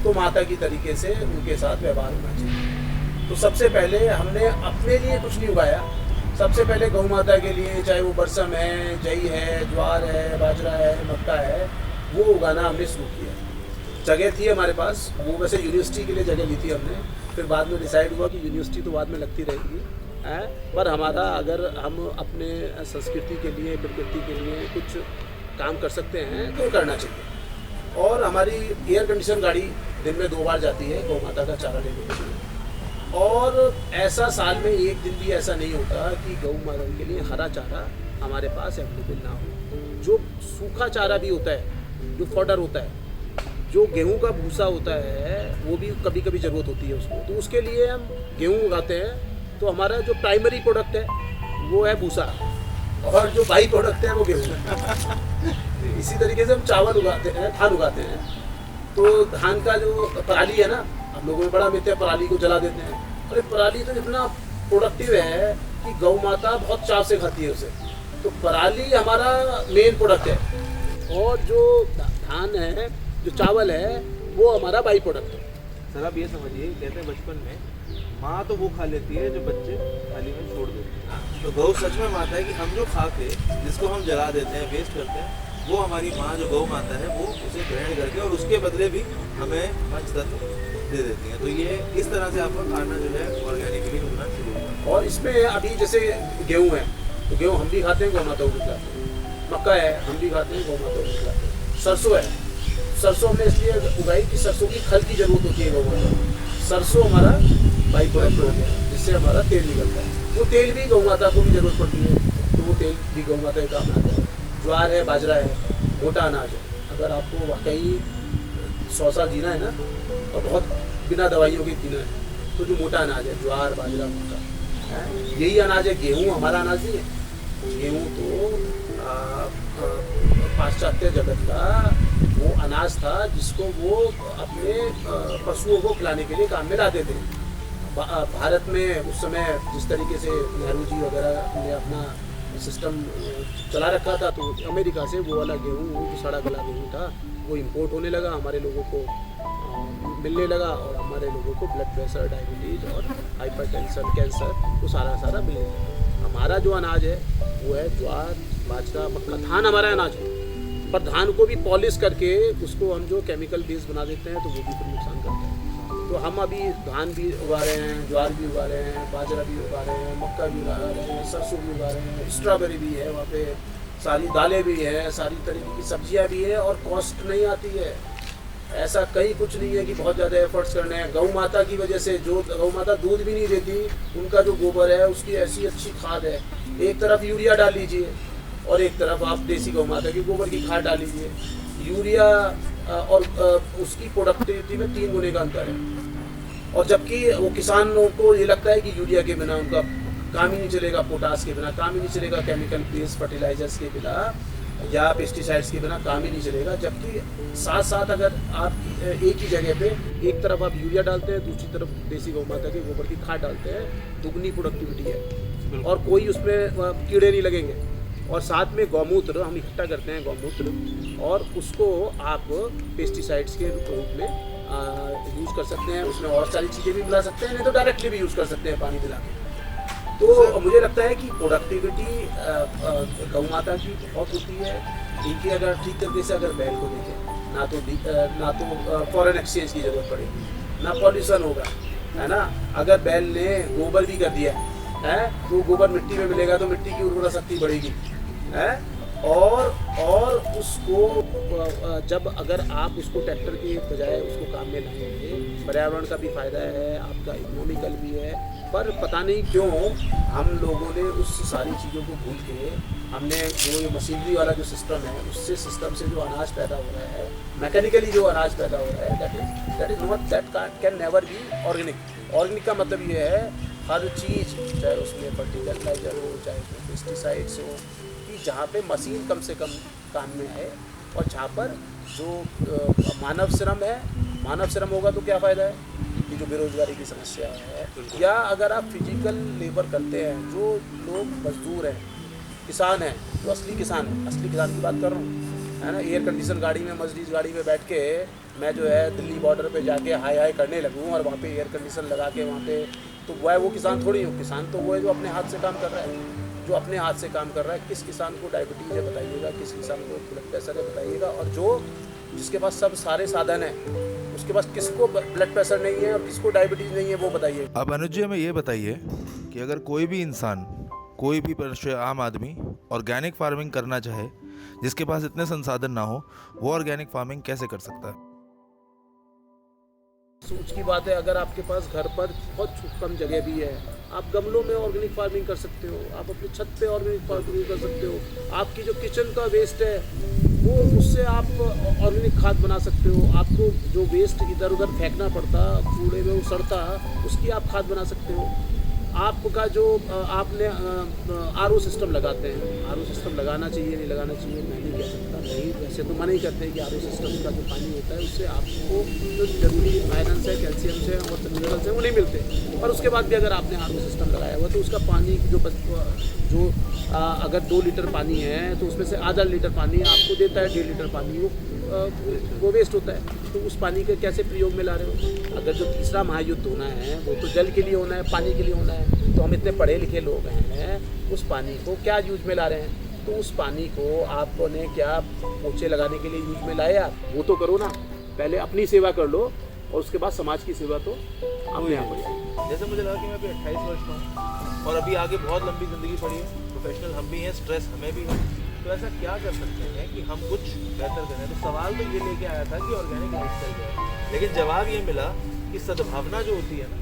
तो माता की तरीके से उनके साथ व्यवहार होना चाहिए। तो सबसे पहले हमने अपने लिए कुछ नहीं उगाया, सबसे पहले गौ माता के लिए, चाहे वो बरसम है, जई है, ज्वार है, बाजरा है, मक्का है, वो उगाना हमने शुरू किया। जगह थी हमारे पास, वो वैसे यूनिवर्सिटी के लिए जगह ली थी हमने, फिर बाद में डिसाइड हुआ कि यूनिवर्सिटी तो बाद में लगती रहेगी, पर हमारा अगर हम अपने संस्कृति के लिए, प्रकृति के लिए कुछ काम कर सकते हैं तो करना चाहिए। और हमारी एयर कंडीशन गाड़ी दिन में 2 बार जाती है गौ माता का चारा लेने के लिए, और ऐसा साल में एक दिन भी ऐसा नहीं होता कि गौ माता के लिए हरा चारा हमारे पास अवेलेबल ना हो। जो सूखा चारा भी होता है, जो फॉडर होता है, जो गेहूं का भूसा होता है, वो भी कभी कभी ज़रूरत होती है उसको, तो उसके लिए हम गेहूं उगाते हैं। तो हमारा जो प्राइमरी प्रोडक्ट है वो है भूसा, और जो बाई प्रोडक्ट है वो गेहूं। इसी तरीके से हम चावल उगाते हैं, धान उगाते हैं। तो धान का जो पराली है ना, हम लोगों में बड़ा मिथ है, पराली को जला देते हैं। अरे पराली तो इतना प्रोडक्टिव है कि गौ माता बहुत चाव से खाती है उसे, तो पराली हमारा मेन प्रोडक्ट है। और जो धान है, जो चावल है, वो हमारा बाई प्रोडक्ट है। सर आप ये समझिए, कहते हैं बचपन में माँ तो वो खा लेती है जो बच्चे थाली में छोड़ देते हैं, तो गौ सच में माता है कि हम जो खा के, जिसको हम जला देते हैं, वेस्ट करते हैं, वो हमारी माँ जो गौ माता है वो उसे ग्रहण करके और उसके बदले भी हमें पंच तत्व दे देती हैं। तो ये इस तरह से आपका खाना जो है ऑर्गेनिकली होना शुरू हुआ। और इसमें अभी जैसे गेहूँ है, तो गेहूँ हम भी खाते हैं, गौ माता को भी खिलाते हैं। मक्का है, हम भी खाते हैं, गौ माता को भी खिलाते हैं। सरसों है, सरसों हमने इसलिए उगाई कि सरसों की खल की जरूरत होती है गौ माता को। सरसों हमारा बाई प्रोडक्ट हो गया, जिससे हमारा तेल निकलता है। वो तेल भी गौ माता को भी जरूरत पड़ती है, तो वो तेल भी गौ माता के काम आता है। ज्वार है, बाजरा है, मोटा अनाज है। अगर आपको वाकई 100 साल जीना है ना, और बहुत बिना दवाइयों के जीना है, तो जो मोटा अनाज है, ज्वार, बाजरा, मोटा, यही अनाज है। गेहूँ हमारा अनाज नहीं है। गेहूँ तो पाश्चात्य जगत का वो अनाज था जिसको वो अपने पशुओं को खिलाने के लिए काम में लाते थे। भारत में उस समय जिस तरीके से नेहरू जी वगैरह ने अपना सिस्टम चला रखा था, तो अमेरिका से वो वाला गेहूँ, जो सड़ा गला गेहूँ था, वो इंपोर्ट होने लगा, हमारे लोगों को मिलने लगा, और हमारे लोगों को ब्लड प्रेशर, डायबिटीज़ और हाइपरटेंशन, कैंसर, वो सारा मिलने लगा। हमारा जो अनाज है वो है ज्वार, बाजरा, मक्का। धान हमारा अनाज है, पर धान को भी पॉलिश करके उसको हम जो केमिकल बेस बना देते हैं, तो वो भी फिर नुकसान करता है। तो हम अभी धान भी उगा रहे हैं, ज्वार भी उगा रहे हैं, बाजरा भी उगा रहे हैं, मक्का भी उगा रहे हैं, सरसों भी उगा रहे हैं, स्ट्रॉबेरी भी है, वहाँ पे सारी दालें भी हैं, सारी तरीके की सब्जियाँ भी हैं, और कॉस्ट नहीं आती है। ऐसा कहीं कुछ नहीं है कि बहुत ज़्यादा एफर्ट्स करने हैं। गौ माता की वजह से, जो गौ माता दूध भी नहीं देती, उनका जो गोबर है उसकी ऐसी अच्छी खाद है। एक तरफ यूरिया डाल लीजिए और एक तरफ आप देसी गौ माता की गोबर की खाद डाल लीजिए। यूरिया और उसकी प्रोडक्टिविटी में 3 गुने का अंतर है। और जबकि वो किसानों को ये लगता है कि यूरिया के बिना उनका काम ही नहीं चलेगा, पोटास के बिना काम ही नहीं चलेगा, केमिकल बेस्ड फर्टिलाइजर्स के बिना या पेस्टिसाइड्स के बिना काम ही नहीं चलेगा। जबकि साथ साथ अगर आप एक ही जगह पे एक तरफ आप यूरिया डालते हैं, दूसरी तरफ देसी गौ माता के गोबर की खाद डालते हैं, दुगनी प्रोडक्टिविटी है और कोई उसमें कीड़े नहीं लगेंगे। और साथ में गौमूत्र हम इकट्ठा करते हैं, गौमूत्र, और उसको आप पेस्टिसाइड्स के रूप में यूज़ कर सकते हैं, उसमें और सारी चीज़ें भी मिला सकते हैं, नहीं तो डायरेक्टली भी यूज़ कर सकते हैं पानी मिला के। तो मुझे लगता है कि प्रोडक्टिविटी गौ माता की बहुत होती है। ठीक है, अगर ठीक तरीके से अगर बैल को देखें, ना तो फॉरेन एक्सचेंज की ज़रूरत पड़ेगी, ना पॉल्यूशन होगा, है ना। अगर बैल ने गोबर भी कर दिया है तो गोबर मिट्टी में मिलेगा तो मिट्टी की उर्वरा शक्ति बढ़ेगी, है। और उसको जब अगर आप उसको ट्रैक्टर के बजाय उसको काम में लाएंगे, पर्यावरण का भी फायदा है, आपका इकोनॉमिकल भी है। पर पता नहीं क्यों हम लोगों ने उस सारी चीज़ों को भूल के हमने जो ये मशीनरी वाला जो सिस्टम है, उससे सिस्टम से जो अनाज पैदा हो रहा है, मैकेनिकली जो अनाज पैदा हो रहा है, that is not, that can never be organic. Organic का मतलब ये है हर चीज़, चाहे उसमें फर्टिलाइजर हो, चाहे उसमें पेस्टिसाइड्स हो, कि जहाँ पे मशीन कम से कम काम में आए, और जहाँ पर जो मानव श्रम है, मानव श्रम होगा तो क्या फ़ायदा है कि जो बेरोज़गारी की समस्या है, या अगर आप फिजिकल लेबर करते हैं, जो लोग मजदूर हैं, किसान हैं, जो असली किसान की बात कर रहा हूँ, है ना। एयर कंडीशन गाड़ी में, मर्सिडीज़ गाड़ी में बैठ के मैं जो है दिल्ली बॉर्डर पे जाके हाई हाई करने लगूँ और वहाँ पे एयर कंडीशन लगा के वहाँ पे, तो वो किसान थोड़ी हो। किसान तो वो है जो अपने हाथ से काम कर रहा है, जो अपने हाथ से काम कर रहा है। किस किसान को डायबिटीज़ है बताइएगा, किस किसान को ब्लड प्रेशर है बताइएगा, और जिसके पास सब सारे साधन हैं, उसके पास किसको ब्लड प्रेशर नहीं है और किसको डायबिटीज़ नहीं है, वो बताइए। अब अनुज जी हमें ये बताइए कि अगर कोई भी इंसान, कोई भी आम आदमी ऑर्गेनिक फार्मिंग करना चाहे, जिसके पास इतने संसाधन ना हो, वो ऑर्गेनिक फार्मिंग कैसे कर सकता है? सोच की बात है। अगर आपके पास घर पर बहुत कम जगह भी है, आप गमलों में ऑर्गेनिक फार्मिंग कर सकते हो, आप अपनी छत पे ऑर्गेनिक फार्मिंग कर सकते हो। आपकी जो किचन का वेस्ट है वो, उससे आप ऑर्गेनिक खाद बना सकते हो। आपको जो वेस्ट इधर उधर फेंकना पड़ता, कूड़े में वो सड़ता, उसकी आप खाद बना सकते हो। आपका जो आपने आरओ सिस्टम लगाते हैं, आरओ सिस्टम लगाना चाहिए नहीं लगाना चाहिए मैं नहीं कह सकता, नहीं, वैसे तो मना ही करते हैं कि आरओ सिस्टम का जो पानी होता है उससे आपको जो जरूरी आयरन है, कैल्शियम है और मिनरल्स हैं वो नहीं मिलते। पर उसके बाद भी अगर आपने आरओ सिस्टम लगाया हुआ तो उसका पानी जो अगर 2 लीटर पानी है तो उसमें से आधा लीटर पानी आपको देता है, 1.5 लीटर पानी वो वेस्ट होता है। तो उस पानी के कैसे प्रयोग में ला रहे हो? अगर जो तीसरा महायुद्ध होना है वो तो जल के लिए होना है, पानी के लिए होना है, तो हम इतने पढ़े लिखे लोग हैं, उस पानी को क्या यूज में ला रहे हैं? तो उस पानी को आपने क्या पोछे लगाने के लिए यूज में लाया? वो तो करो ना, पहले अपनी सेवा कर लो और उसके बाद समाज की सेवा तो अपने आप हो जाए। जैसे मुझे लगा कि मैं अभी 28 वर्ष का हूँ और अभी आगे बहुत लंबी ज़िंदगी पड़ी है, प्रोफेशनल हम भी हैं, स्ट्रेस हमें भी है, तो ऐसा क्या कर सकते हैं कि हम कुछ बेहतर करें? तो सवाल तो ये लेके आया था कि ऑर्गेनिक लाइफस्टाइल क्या है, लेकिन जवाब ये मिला कि सद्भावना जो होती है ना,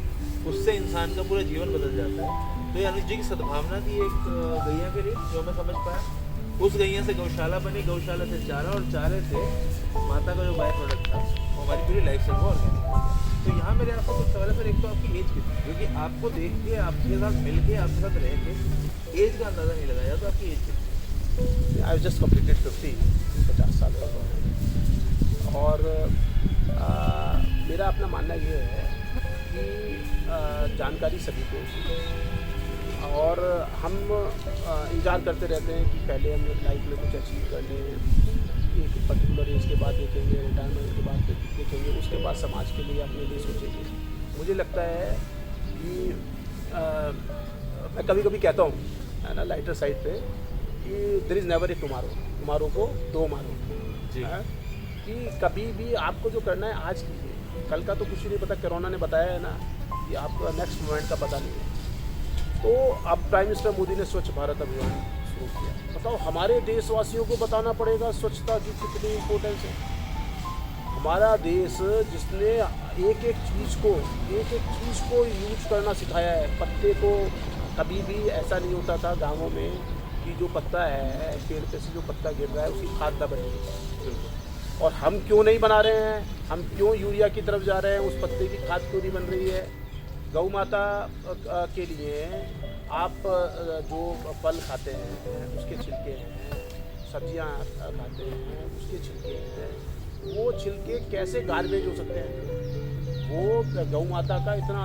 उससे इंसान का पूरा जीवन बदल जाता है। तो अनुज जी की सद्भावना थी एक गैया के लिए, जो मैं समझ पाया। उस गैया से गौशाला बनी, गौशाला से चारा, और चारे से माता का जो बाय प्रोडक्ट था वो हमारी पूरी लाइफ स्टाइल को ऑर्गेनिक हो गया। तो यहाँ मेरे आपको कुछ सवाल है सर। एक तो आपकी एज कितनी, क्योंकि आपको देख के, आपके साथ मिल के, आपके साथ रह के एज का अंदाज़ा नहीं लगाया, तो आपकी एज कितनी? आई जस्ट कम्प्लीटेड 50 साल का हूँ। और मेरा अपना मानना ये है कि जानकारी सभी को होती, और हम इंतजार करते रहते हैं कि पहले हम लाइफ में कुछ अचीव कर लें, एक पर्टिकुलर एज के बाद देखेंगे, रिटायरमेंट के बाद देखेंगे, उसके बाद समाज के लिए अपने लिए सोचेंगे। मुझे लगता है कि मैं कभी कभी कहता हूँ, है ना, लाइटर साइड पे, कि there is never a tomorrow को दो मारो जी। कि कभी भी आपको जो करना है आज कीजिए, कल का तो कुछ ही नहीं पता। कोरोना ने बताया है ना कि आपका नेक्स्ट मोमेंट का पता नहीं है। तो अब प्राइम मिनिस्टर मोदी ने स्वच्छ भारत अभियान शुरू किया। बताओ, हमारे देशवासियों को बताना पड़ेगा स्वच्छता की कितनी इम्पोर्टेंस है। हमारा देश जिसने एक एक चीज़ को यूज करना सिखाया है। पत्ते को कभी भी ऐसा नहीं होता था गाँवों में कि जो पत्ता है, पेड़ पे से जो पत्ता गिर रहा है उसकी खाद न बनेगी। और हम क्यों नहीं बना रहे हैं? हम क्यों यूरिया की तरफ जा रहे हैं? उस पत्ते की खाद क्यों नहीं बन रही है? गौ माता के लिए आप जो फल खाते हैं उसके छिलके हैं, सब्जियां खाते हैं उसके छिलके हैं, वो छिलके कैसे गार्बेज हो सकते हैं? वो गौ माता का इतना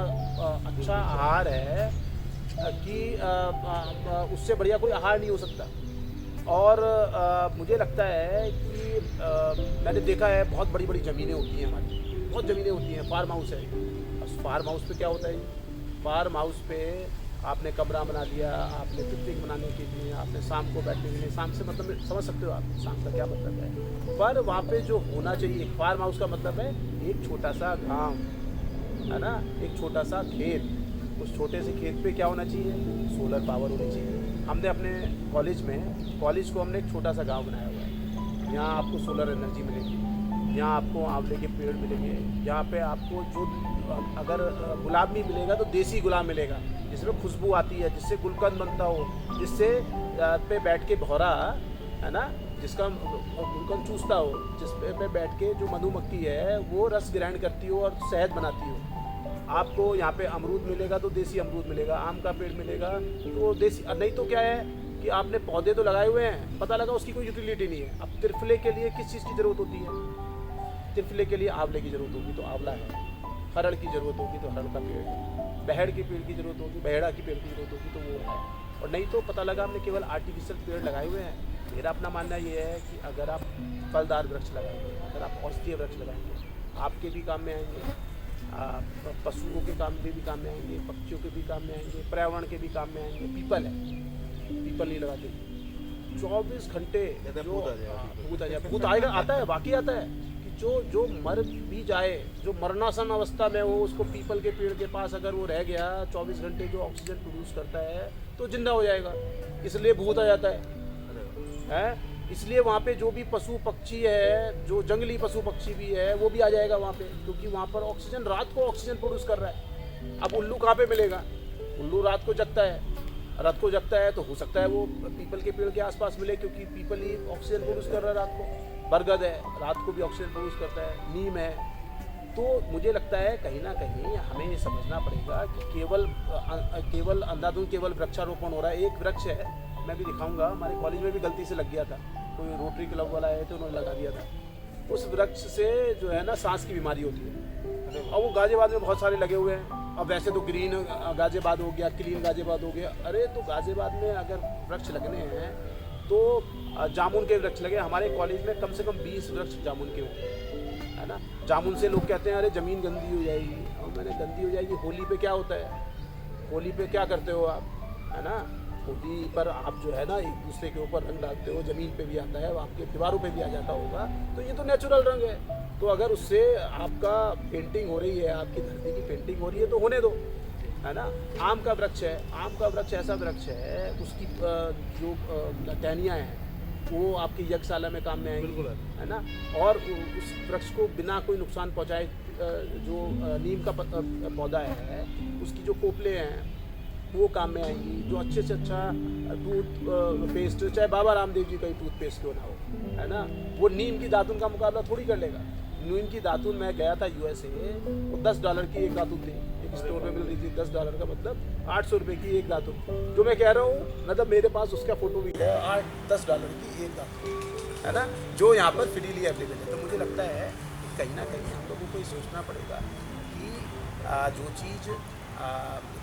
अच्छा आहार है कि उससे बढ़िया कोई आहार नहीं हो सकता। और मुझे लगता है कि मैंने देखा है बहुत बड़ी बड़ी ज़मीनें होती हैं हमारी, बहुत ज़मीनें होती हैं, फार्म हाउस है। फार्म हाउस पे क्या होता है, फार्म हाउस पे आपने कमरा बना लिया, आपने पिकनिक मनाने के लिए, आपने शाम को बैठने के लिए, शाम से मतलब समझ सकते हो आप शाम का क्या मतलब है। पर वहाँ पे जो होना चाहिए, फार्म हाउस का मतलब है एक छोटा सा गांव, है ना, एक छोटा सा खेत। उस छोटे से खेत पे क्या होना चाहिए, सोलर पावर होनी चाहिए। हमने अपने कॉलेज को हमने एक छोटा सा गाँव बनाया हुआ है। यहाँ आपको सोलर एनर्जी मिलेगी, यहाँ आपको आंवले के पेड़ मिलेंगे, यहाँ पे आपको जो अगर गुलाब नहीं मिलेगा तो देसी गुलाब मिलेगा, जिसमें खुशबू आती है, जिससे गुलकंद बनता हो, जिससे पे बैठ के भौरा, है ना, जिसका गुलकंद चूसता हो, जिस पे बैठ के जो मधुमक्खी है वो रस ग्रहण करती हो और शहद बनाती हो। आपको यहाँ पे अमरूद मिलेगा तो देसी अमरूद मिलेगा, आम का पेड़ मिलेगा तो देसी, नहीं तो क्या है कि आपने पौधे तो लगाए हुए हैं, पता लगा उसकी कोई यूटिलिटी नहीं है। अब तिरफले के लिए किस चीज़ की ज़रूरत होती है, तिरफले के लिए आंवले की ज़रूरत होगी तो आंवला है, हरड़ की ज़रूरत होगी तो हरड़ का पेड़ है, बहेड़ के पेड़ की ज़रूरत होगी, बहेड़ा की पेड़ की ज़रूरत होगी तो वो है। और नहीं तो पता लगा हमने केवल आर्टिफिशियल पेड़ लगाए हुए हैं। मेरा अपना मानना ये है कि अगर आप फलदार वृक्ष लगाएंगे, अगर आप औषधीय वृक्ष लगाएंगे, आपके भी काम में आएंगे, पशुओं के काम में भी काम में आएंगे, पक्षियों के भी काम में आएंगे, पर्यावरण के भी काम में आएंगे। पीपल है, पीपल नहीं लगाते 24 घंटे भूत आएगा, आता है, बाकी आता है कि जो मर भी जाए, जो मरणासन अवस्था में हो, उसको पीपल के पेड़ के पास अगर वो रह गया 24 घंटे जो ऑक्सीजन प्रोड्यूस करता है तो जिंदा हो जाएगा, इसलिए भूत आ जाता है। इसलिए वहाँ पे जो भी पशु पक्षी है, जो जंगली पशु पक्षी भी है, वो भी आ जाएगा वहाँ पे, क्योंकि वहाँ पर ऑक्सीजन, रात को ऑक्सीजन प्रोड्यूस कर रहा है। अब उल्लू कहाँ पे मिलेगा, उल्लू रात को जगता है तो हो सकता है वो पीपल के पेड़ के आसपास मिले, क्योंकि पीपल ही ऑक्सीजन प्रोड्यूस कर रहा है रात को। बरगद है, रात को भी ऑक्सीजन प्रोड्यूस करता है, नीम है। तो मुझे लगता है कहीं ना कहीं हमें ये समझना पड़ेगा कि केवल अंधाधुंध केवल वृक्षारोपण हो रहा है। एक वृक्ष है, मैं भी दिखाऊंगा, हमारे कॉलेज में भी गलती से लग गया था, कोई रोटरी क्लब वाला आए थे, उन्होंने लगा दिया था। उस वृक्ष से जो है ना सांस की बीमारी होती है, और वो गाजियाबाद में बहुत सारे लगे हुए हैं। अब वैसे तो ग्रीन गाजियाबाद हो गया, क्लीन गाजियाबाद हो गया। अरे तो गाजियाबाद में अगर वृक्ष लगने हैं तो जामुन के वृक्ष लगे। हमारे कॉलेज में कम से कम 20 वृक्ष जामुन के होंगे, है ना। जामुन से लोग कहते हैं अरे ज़मीन गंदी हो जाएगी, और मैंने गंदी हो जाएगी, होली पे क्या होता है, होली पे क्या करते हो आप, है ना, होली पर आप जो है ना एक दूसरे के ऊपर रंग डालते हो, ज़मीन पे भी आता है, आपके दीवारों पे भी आ जाता होगा, तो ये तो नेचुरल रंग है। तो अगर उससे आपका पेंटिंग हो रही है, आपकी धरती की पेंटिंग हो रही है तो होने दो, है ना। आम का वृक्ष है, आम का वृक्ष ऐसा वृक्ष है, उसकी जो टहनियाँ हैं वो आपकी यज्ञशाला में काम में आएंगी, है ना। और उस वृक्ष को बिना कोई नुकसान पहुँचाए, जो नीम का पौधा है उसकी जो कोपले हैं वो काम में आएंगी। जो अच्छे से अच्छा टूथपेस्ट, चाहे बाबा रामदेव जी का ही टूथपेस्ट क्यों ना हो, है ना, वो नीम की दातुन का मुकाबला थोड़ी कर लेगा। नीम की दातुन, मैं गया था USA, वो $10 की एक दातुन थी, एक स्टोर में मिल रही थी। $10 का मतलब 800 रुपये की एक दातुन। जो मैं कह रहा हूँ, मतलब मेरे पास उसका फ़ोटो भी है, $10 की एक दातुन, है ना, जो यहाँ पर फ्रीली अवेलेबल है। तो मुझे लगता है कि कहीं ना कहीं हम लोगों को ये सोचना पड़ेगा कि जो चीज़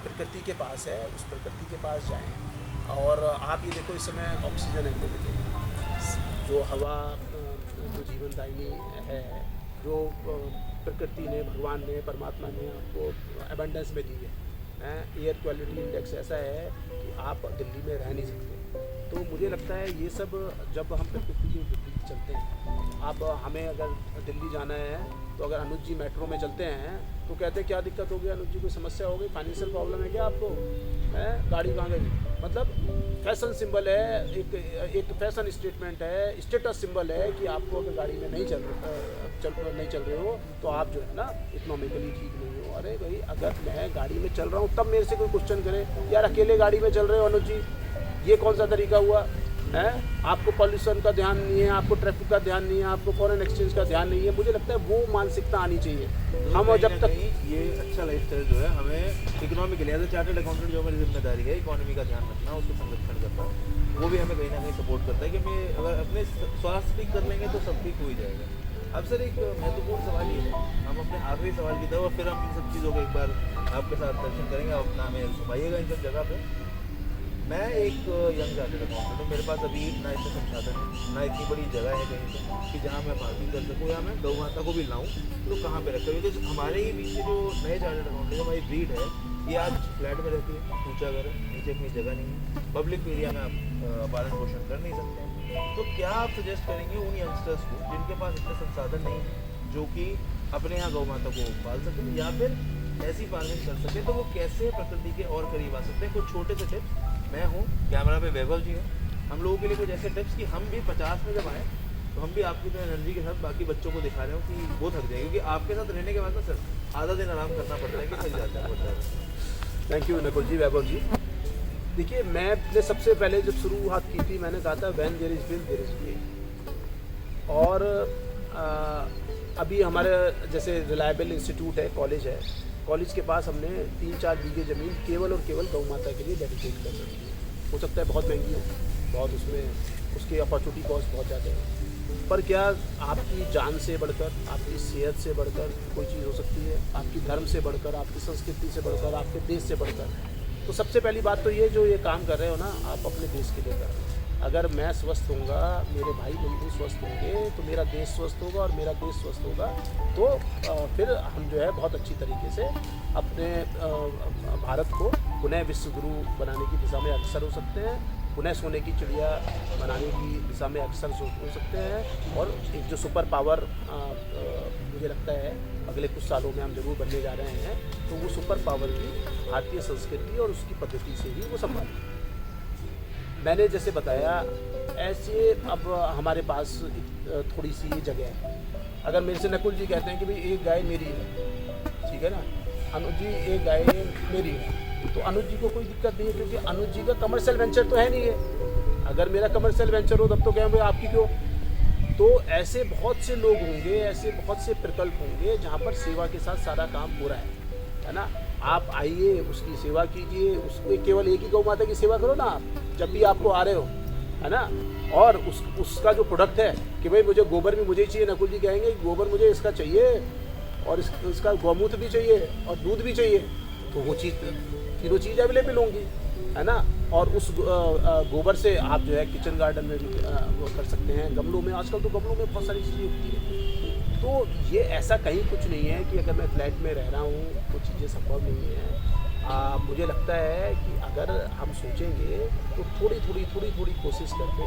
प्रकृति के पास है, उस प्रकृति के पास जाएं। और आप ये देखो, इस समय ऑक्सीजन है, जो हवा जो जीवनदायिनी है, जो प्रकृति ने, भगवान ने, परमात्मा ने आपको एबंडेंस में दी है। एयर क्वालिटी इंडेक्स ऐसा है कि आप दिल्ली में रह नहीं सकते। तो मुझे लगता है ये सब जब हम प्रकृति के विपरीत चलते हैं, अब हमें अगर दिल्ली जाना है तो अगर अनुज जी मेट्रो में चलते हैं तो कहते हैं क्या दिक्कत हो गई अनुज जी, कोई समस्या हो गई, फाइनेंशियल प्रॉब्लम है क्या आपको, है, गाड़ी कहाँ गई। मतलब फैशन सिंबल है, एक फैशन स्टेटमेंट है, स्टेटस सिंबल है कि आपको अगर गाड़ी में नहीं चल रहे हो तो आप जो है ना इकोनॉमिकली ठीक नहीं हो। अरे भाई, अगर मैं गाड़ी में चल रहा हूँ तब मेरे से कोई क्वेश्चन करे, यार अकेले गाड़ी में चल रहे हो अनुज जी, ये कौन सा तरीका हुआ है। आपको पॉल्यूशन का ध्यान नहीं है, आपको ट्रैफिक का ध्यान नहीं है, आपको फॉरेन एक्सचेंज का ध्यान नहीं है। मुझे लगता है वो मानसिकता आनी चाहिए। हम जब तक ये अच्छा लाइफस्टाइल जो है हमें इकोनॉमी के लिए, एज ए चार्टर्ड अकाउंटेंट जो हमारी जिम्मेदारी है इकोनॉमी का ध्यान रखना, उसको संरक्षण करना, वो भी हमें कहीं ना कहीं सपोर्ट करता है कि हमें अगर अपने स्वास्थ्य ठीक कर लेंगे तो सब ठीक हो ही जाएगा। अब सर एक महत्वपूर्ण सवाल ये है, हम अपने आखिरी सवाल की तरफ, और फिर हम इन सब चीज़ों को एक बार आपके साथ दर्शन करेंगे। आप अपना हमें घुमाइएगा इन सब जगह पे। मैं एक यंग चार्टर्ड अकाउंटेंट हूँ। मेरे पास अभी ना इतने संसाधन है, ना इतनी बड़ी जगह है कहीं पे कि जहाँ मैं फार्मिंग कर सकूँ या मैं गौ माता को भी लाऊँ तो कहाँ पे रखूँ। क्योंकि हमारे ही बीच में जो नए चार्टर्ड अकाउंटेंट हमारी ब्रीड है, ये आज फ्लैट में रहती है, ऊँचा घर है, नीचे अपनी जगह नहीं है, पब्लिक एरिया में आप पालन पोषण कर नहीं सकते। तो क्या आप सजेस्ट करेंगे उन यंगस्टर्स को जिनके पास इतने संसाधन नहीं है जो कि अपने यहाँ गौ माता को पाल सकें या फिर ऐसी फार्मिंग कर सकें, तो वो कैसे प्रकृति के और करीब आ सकते हैं? कुछ छोटे से टिप्स। मैं हूँ कैमरा पे वैभव जी हैं, हम लोगों के लिए कुछ ऐसे टिप्स कि हम भी 50 में जब आए तो हम भी आपकी तो एनर्जी के साथ बाकी बच्चों को दिखा रहे हो कि वो थक जाए, क्योंकि आपके साथ रहने के बाद ना सर आधा दिन आराम करना पड़ता है कि थक जाता है बहुत ज़्यादा। थैंक यू नकुल जी, वैभव जी। देखिए, मैंने सबसे पहले जब शुरुआत की थी मैंने कहा था when there is will there is way. और अभी हमारे जैसे रिलायबल इंस्टीट्यूट है, कॉलेज है, कॉलेज के पास हमने 3-4 बीघे ज़मीन केवल और केवल गौ माता के लिए डेडिकेट कर रखी है। हो सकता है बहुत महंगी हो, बहुत उसमें उसकी अपॉर्चुनिटी कॉस्ट बहुत ज़्यादा है, पर क्या आपकी जान से बढ़कर, आपकी सेहत से बढ़कर कोई चीज़ हो सकती है, आपकी धर्म से बढ़कर, आपकी संस्कृति से बढ़कर, आपके देश से बढ़कर। तो सबसे पहली बात तो ये जो ये काम कर रहे हो ना, आप अपने देश के लिए कर रहे हो। अगर मैं स्वस्थ होऊंगा, मेरे भाई बंधु स्वस्थ होंगे, तो मेरा देश स्वस्थ होगा, और मेरा देश स्वस्थ होगा तो फिर हम जो है बहुत अच्छी तरीके से अपने भारत को पुनः विश्व गुरु बनाने की दिशा में अग्रसर हो सकते हैं, पुनः सोने की चिड़िया बनाने की दिशा में अग्रसर हो सकते हैं। और एक जो सुपर पावर मुझे लगता है अगले कुछ सालों में हम जरूर बनने जा रहे हैं, तो वो सुपर पावर भी भारतीय संस्कृति और उसकी पद्धति से ही वो संभाल। मैंने जैसे बताया, ऐसे अब हमारे पास थोड़ी सी ये जगह है। अगर मेरे से नकुल जी कहते हैं कि भाई एक गाय मेरी है, ठीक है ना, अनुज जी एक गाय मेरी है, तो अनुज जी को कोई दिक्कत नहीं है, क्योंकि अनुज जी का कमर्शियल वेंचर तो है नहीं है। अगर मेरा कमर्शियल वेंचर हो तब तो कहें भाई आपकी क्यों। तो ऐसे बहुत से लोग होंगे, ऐसे बहुत से प्रकल्प होंगे जहाँ पर सेवा के साथ सारा काम हो रहा है ना। आप आइए, उसकी सेवा कीजिए, उसको केवल एक ही गौ माता की सेवा करो ना आप जब भी आपको आ रहे हो, है ना। और उसका जो प्रोडक्ट है कि भाई मुझे गोबर भी मुझे ही चाहिए, नकुल जी कहेंगे गोबर मुझे इसका चाहिए और इसका गौमूत्र भी चाहिए और दूध भी चाहिए, तो वो चीज़ तीनों चीज़ अवेलेबल होंगी, है ना। और उस गोबर से आप जो है किचन गार्डन में भी वो कर सकते हैं। गमलों में, आजकल तो गमलों में बहुत सारी चीज़ें उगती हैं। तो ये ऐसा कहीं कुछ नहीं है कि अगर मैं फ्लैट में रह रहा हूँ तो चीज़ें संभव नहीं है। मुझे लगता है कि अगर हम सोचेंगे तो थोड़ी कोशिश करके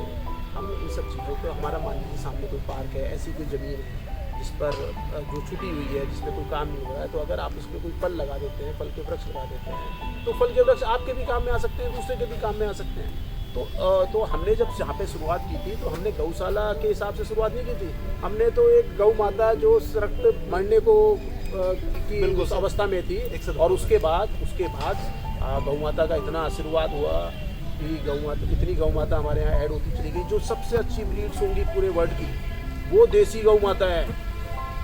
हम इन सब चीज़ों पे, हमारा मान लीजिए सामने कोई पार्क है, ऐसी कोई ज़मीन है जिस पर जो छुटी हुई है, जिसमें कोई काम नहीं हो रहा है, तो अगर आप उसमें कोई फल लगा देते हैं, फल के वृक्ष लगा देते हैं, तो फल के वृक्ष आपके भी काम में आ सकते हैं, दूसरे के भी काम में आ सकते हैं। तो हमने जब यहाँ पे शुरुआत की थी तो हमने गौशाला के हिसाब से शुरुआत नहीं की थी। हमने तो एक गौ माता जो सड़क पे मरने को की उस अवस्था में थी, और उसके बाद गौ माता का इतना आशीर्वाद हुआ कि इतनी गौ माता हमारे यहाँ ऐड होती चली गई। जो सबसे अच्छी ब्रीड्स होंगी पूरे वर्ल्ड की वो देसी गौ माता है।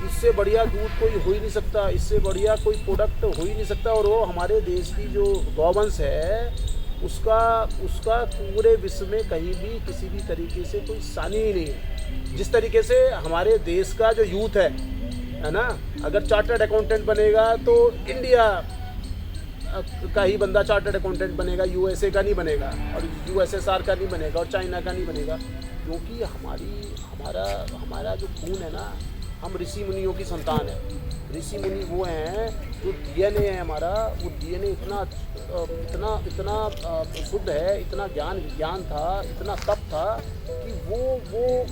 इससे बढ़िया दूध कोई हो ही नहीं सकता, इससे बढ़िया कोई प्रोडक्ट हो ही नहीं सकता। और वो हमारे देश की जो गौवंश है उसका पूरे विश्व में कहीं भी किसी भी तरीके से कोई सानी ही नहीं है। जिस तरीके से हमारे देश का जो यूथ है ना, अगर चार्टर्ड अकाउंटेंट बनेगा तो इंडिया का ही बंदा चार्टर्ड अकाउंटेंट बनेगा, यूएसए का नहीं बनेगा, और यूएसएसआर का नहीं बनेगा, और चाइना का नहीं बनेगा। क्योंकि हमारा जो खून है ना, हम ऋषि मुनियों की संतान है। ऋषि मुनि वो हैं जो डीएनए है हमारा, वो डीएनए इतना शुद्ध है, इतना विज्ञान था, इतना तप था कि वो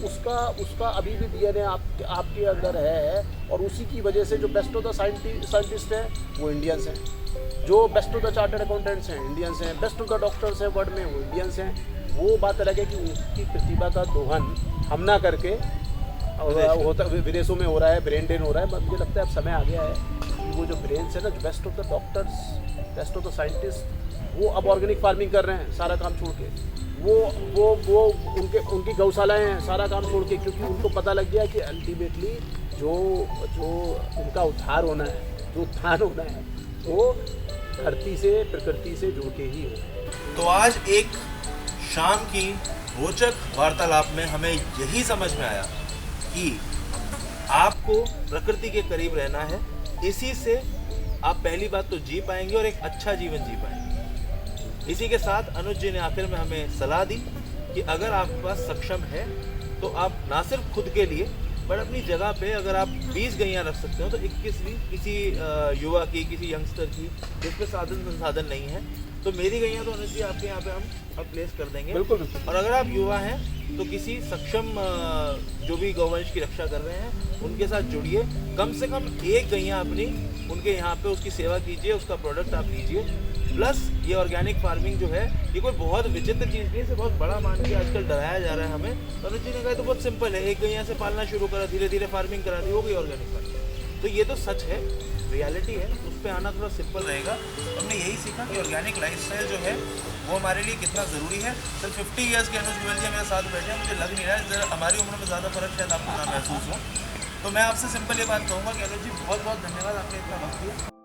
उसका अभी भी डीएनए आपके अंदर है। और उसी की वजह से जो बेस्ट ऑफ द साइंटिस्ट हैं वो इंडियंस हैं, जो best of the chartered accountants हैं इंडियंस हैं, बेस्ट ऑफ द डॉक्टर्स हैं वर्ल्ड में वो इंडियंस हैं। वो बात अलग है कि उनकी प्रतिभा का दोहन हम ना करके होता विदेशों में हो रहा है, ब्रेन ड्रेन हो रहा है। मुझे लगता है अब समय आ गया है कि वो जो ब्रेन्स है ना, जो best of the doctors, best of the scientist, वो अब ऑर्गेनिक फार्मिंग कर रहे हैं सारा काम छोड़ के। वो उनकी गौशालाएं हैं सारा काम छोड़ के, क्योंकि उनको पता लग गया कि अल्टीमेटली जो उनका उद्धार होना है, जो उत्थान होना है, वो धरती से, प्रकृति से जुड़ के ही हो। तो आज एक शाम की रोचक वार्तालाप में हमें यही समझ में आया कि आपको प्रकृति के करीब रहना है, इसी से आप पहली बात तो जी पाएंगे और एक अच्छा जीवन जी पाएंगे। इसी के साथ अनुज जी ने आखिर में हमें सलाह दी कि अगर आपके पास सक्षम है तो आप ना सिर्फ खुद के लिए बट अपनी जगह पे अगर आप 20 गैयाँ रख सकते हो तो 21 भी किसी युवा की, किसी यंगस्टर की जिस पे साधन संसाधन नहीं है, तो मेरी गैयाँ तो अनुज जी आपके यहाँ पे हम अब प्लेस कर देंगे। बिल्कुल बिल्कुल। और अगर आप युवा हैं तो किसी सक्षम जो भी गौवंश की रक्षा कर रहे हैं उनके साथ जुड़िए, कम से कम एक गैया अपनी उनके यहाँ पे उसकी सेवा कीजिए, उसका प्रोडक्ट आप लीजिए। प्लस ये ऑर्गेनिक फार्मिंग जो है ये कोई बहुत विचित्र चीज़ नहीं है, इसे बहुत बड़ा मान के आजकल डराया जा रहा है हमें। तो अनुज जी ने कहा तो बहुत सिंपल है, एक गैया से पालना शुरू करा, धीरे धीरे फार्मिंग करा दी, हो गई ऑर्गेनिक फार्मिंग। तो ये तो सच है, रियलिटी है, उस पर आना थोड़ा सिंपल रहेगा। हमने यही सीखा कि ऑर्गेनिक लाइफस्टाइल जो है वो हमारे लिए कितना ज़रूरी है। सर 50 ईयर्स के अनुज गोयल जी मेरे साथ बैठे हैं, मुझे लग नहीं रहा है हमारी उम्र में ज़्यादा फर्क शायद आपको ना महसूस हो। तो मैं आपसे सिंपल ये बात कहूँगा कि अनुज जी बहुत बहुत धन्यवाद, आपने इतना वक्त दिया।